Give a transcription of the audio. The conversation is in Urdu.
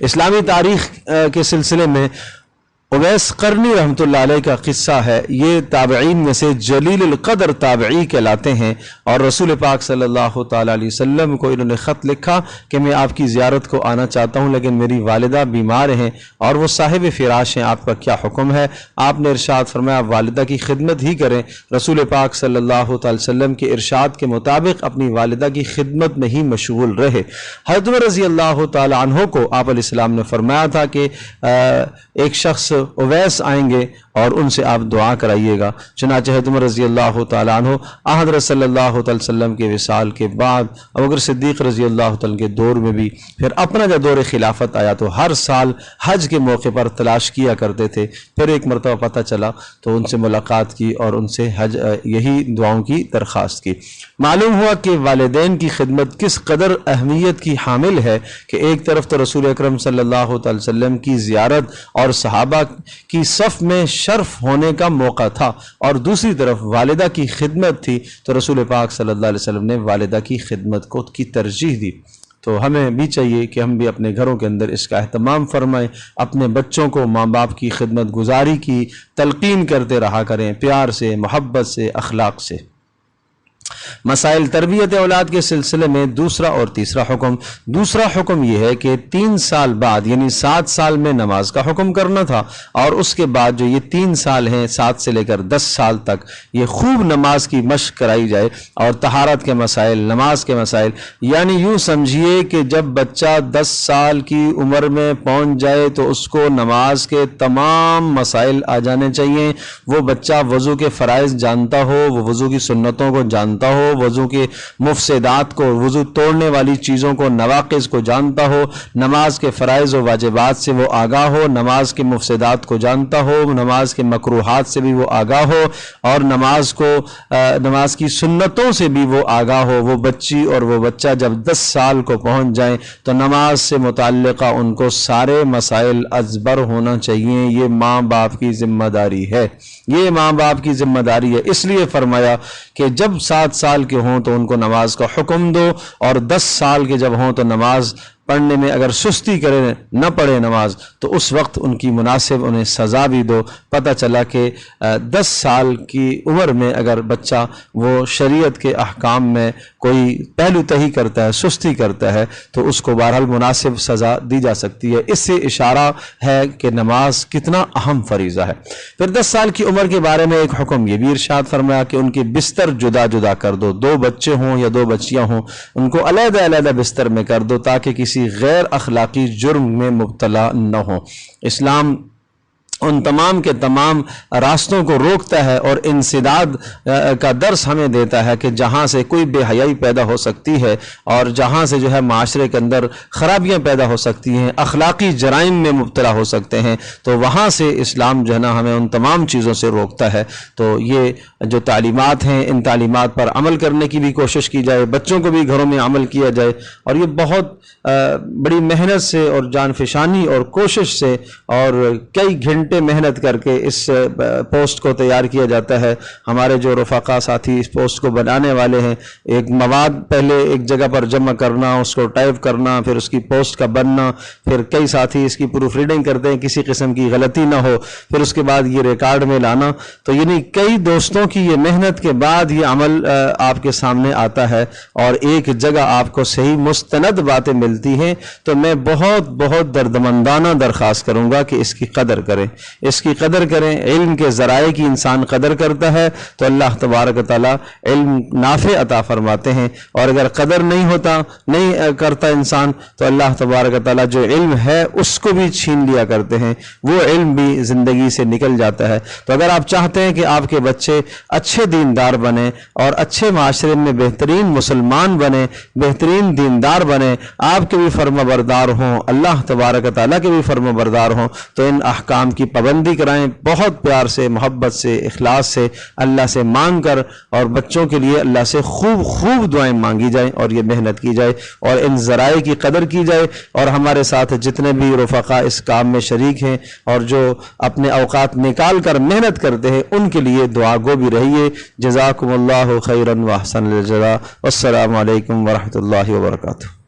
اسلامی تاریخ کے سلسلے میں اویس قرنی رحمۃ اللہ علیہ کا قصہ ہے. یہ تابعین میں سے جلیل القدر تابعی کہلاتے ہیں، اور رسول پاک صلی اللہ تعالیٰ علیہ وسلم کو انہوں نے خط لکھا کہ میں آپ کی زیارت کو آنا چاہتا ہوں لیکن میری والدہ بیمار ہیں اور وہ صاحب فراش ہیں، آپ کا کیا حکم ہے؟ آپ نے ارشاد فرمایا والدہ کی خدمت ہی کریں. رسول پاک صلی اللہ تعالیٰ وسلم کے ارشاد کے مطابق اپنی والدہ کی خدمت میں ہی مشغول رہے. حضرت عمر رضی اللہ تعالیٰ عنہ کو آپ علیہ السلام نے فرمایا تھا کہ ایک شخص اویس آئیں گے اور ان سے آپ دعا کرائیے گا. چنانچہ حضرت عمر رضی اللہ تعالیٰ عنہ حضرت صلی اللہ تعالیٰ وسلم کے وصال کے بعد ابوبکر صدیق رضی اللہ تعالیٰ کے دور میں بھی، پھر اپنا جب دور خلافت آیا تو ہر سال حج کے موقع پر تلاش کیا کرتے تھے. پھر ایک مرتبہ پتہ چلا تو ان سے ملاقات کی اور ان سے حج یہی دعاؤں کی درخواست کی. معلوم ہوا کہ والدین کی خدمت کس قدر اہمیت کی حامل ہے کہ ایک طرف تو رسول اکرم صلی اللہ تعالیٰ وسلم کی زیارت اور صحابہ کی صف میں شرف ہونے کا موقع تھا، اور دوسری طرف والدہ کی خدمت تھی تو رسول پاک صلی اللہ علیہ وسلم نے والدہ کی خدمت کو کی ترجیح دی. تو ہمیں بھی چاہیے کہ ہم بھی اپنے گھروں کے اندر اس کا اہتمام فرمائیں، اپنے بچوں کو ماں باپ کی خدمت گزاری کی تلقین کرتے رہا کریں، پیار سے، محبت سے، اخلاق سے. مسائل تربیت اولاد کے سلسلے میں دوسرا اور تیسرا حکم. دوسرا حکم یہ ہے کہ 3 سال بعد یعنی 7 سال میں نماز کا حکم کرنا تھا، اور اس کے بعد جو یہ 3 سال ہیں 7 سے لے کر 10 سال تک یہ خوب نماز کی مشق کرائی جائے، اور طہارت کے مسائل، نماز کے مسائل. یعنی یوں سمجھیے کہ جب بچہ 10 سال کی عمر میں پہنچ جائے تو اس کو نماز کے تمام مسائل آ جانے چاہیے. وہ بچہ وضو کے فرائض جانتا ہو، وہ وضو کی سنتوں کو جانتا ہو، وضو کے مفسدات کو، وضو توڑنے والی چیزوں کو، نواقض کو جانتا ہو، نماز کے فرائض و واجبات سے وہ آگاہ ہو، نماز کے مفسدات کو جانتا ہو، نماز کے مکروہات سے بھی وہ آگاہ ہو، اور نماز کی سنتوں سے بھی وہ آگاہ ہو. وہ بچی اور وہ بچہ جب 10 سال کو پہنچ جائیں تو نماز سے متعلقہ ان کو سارے مسائل ازبر ہونا چاہیے. یہ ماں باپ کی ذمہ داری ہے، یہ ماں باپ کی ذمہ داری ہے. اس لیے فرمایا کہ جب 7 سال کے ہوں تو ان کو نماز کا حکم دو، اور 10 سال کے جب ہوں تو نماز پڑھنے میں اگر سستی کرے نہ پڑھے نماز تو اس وقت ان کی مناسب انہیں سزا بھی دو. پتہ چلا کہ 10 سال کی عمر میں اگر بچہ وہ شریعت کے احکام میں کوئی پہلو تہی کرتا ہے، سستی کرتا ہے، تو اس کو بہرحال مناسب سزا دی جا سکتی ہے. اس سے اشارہ ہے کہ نماز کتنا اہم فریضہ ہے. پھر 10 سال کی عمر کے بارے میں ایک حکم یہ بھی ارشاد فرمایا کہ ان کے بستر جدا جدا کر دو. 2 بچے ہوں یا 2 بچیاں ہوں، ان کو علیحدہ علیحدہ بستر میں کر دو تاکہ کسی غیر اخلاقی جرم میں مبتلا نہ ہو. اسلام ان تمام کے تمام راستوں کو روکتا ہے اور انسداد کا درس ہمیں دیتا ہے کہ جہاں سے کوئی بے حیائی پیدا ہو سکتی ہے اور جہاں سے جو ہے معاشرے کے اندر خرابیاں پیدا ہو سکتی ہیں، اخلاقی جرائم میں مبتلا ہو سکتے ہیں، تو وہاں سے اسلام جو ہے نا ہمیں ان تمام چیزوں سے روکتا ہے. تو یہ جو تعلیمات ہیں ان تعلیمات پر عمل کرنے کی بھی کوشش کی جائے، بچوں کو بھی گھروں میں عمل کیا جائے، اور یہ بہت بڑی محنت سے اور جان فشانی اور کوشش سے اور کئی گھنٹے محنت کر کے اس پوسٹ کو تیار کیا جاتا ہے. ہمارے جو رفقا ساتھی اس پوسٹ کو بنانے والے ہیں، ایک مواد پہلے ایک جگہ پر جمع کرنا، اس کو ٹائپ کرنا، پھر اس کی پوسٹ کا بننا، پھر کئی ساتھی اس کی پروف ریڈنگ کرتے ہیں کسی قسم کی غلطی نہ ہو، پھر اس کے بعد یہ ریکارڈ میں لانا. تو یعنی کئی دوستوں کی یہ محنت کے بعد یہ عمل آپ کے سامنے آتا ہے اور ایک جگہ آپ کو صحیح مستند باتیں ملتی ہیں. تو میں بہت بہت دردمندانہ درخواست کروں گا کہ اس کی قدر کریں، اس کی قدر کریں. علم کے ذرائع کی انسان قدر کرتا ہے تو اللہ تبارک و تعالیٰ علم نافع عطا فرماتے ہیں، اور اگر قدر نہیں کرتا انسان تو اللہ تبارک و تعالیٰ جو علم ہے اس کو بھی چھین لیا کرتے ہیں، وہ علم بھی زندگی سے نکل جاتا ہے. تو اگر آپ چاہتے ہیں کہ آپ کے بچے اچھے دیندار بنیں اور اچھے معاشرے میں بہترین مسلمان بنیں، بہترین دیندار بنیں، آپ کے بھی فرما بردار ہوں، اللہ تبارک و تعالیٰ کے بھی فرما بردار ہوں، تو ان احکام کی پابندی کرائیں، بہت پیار سے، محبت سے، اخلاص سے، اللہ سے مانگ کر، اور بچوں کے لیے اللہ سے خوب خوب دعائیں مانگی جائیں اور یہ محنت کی جائے اور ان ذرائع کی قدر کی جائے. اور ہمارے ساتھ جتنے بھی رفقا اس کام میں شریک ہیں اور جو اپنے اوقات نکال کر محنت کرتے ہیں ان کے لیے دعا گو بھی رہیے. جزاکم اللہ خیرا واحسن الجزاء. والسلام علیکم ورحمۃ اللہ وبرکاتہ.